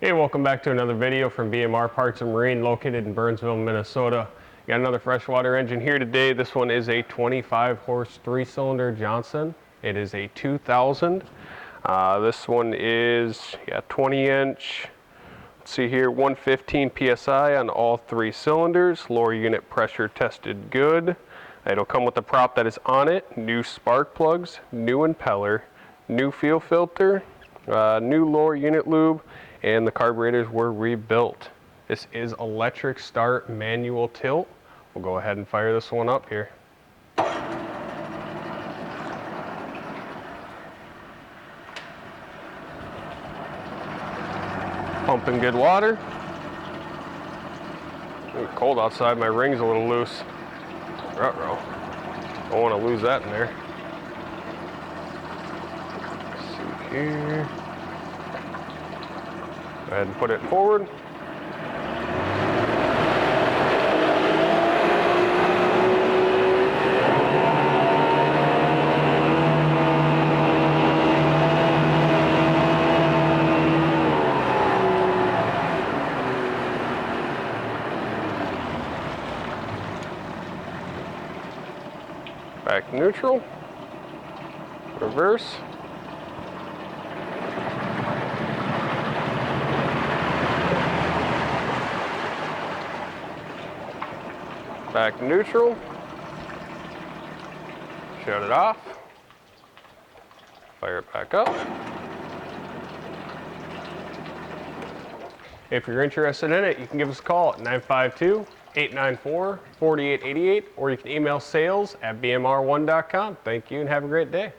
Hey, welcome back to another video from BMR Parts and Marine located in Burnsville, Minnesota. Got another freshwater engine here today. This one is a 25 horse 3-cylinder Johnson. It is a 2000. This one is 20 inch. Let's see here, 115 PSI on all 3 cylinders. Lower unit pressure tested good. It'll come with the prop that is on it, new spark plugs, new impeller, new fuel filter, new lower unit lube, and the carburetors were rebuilt. This is electric start manual tilt. We'll go ahead and fire this one up here. Pumping good water. It's cold outside, my ring's a little loose. Ruh-roh. Don't want to lose that in there. Let's see here. Go ahead and put it forward. Back to neutral. Reverse. Back to neutral. Shut it off. Fire it back up. If you're interested in it, you can give us a call at 952-894-4888, or you can email sales@bmr1.com. Thank you and have a great day.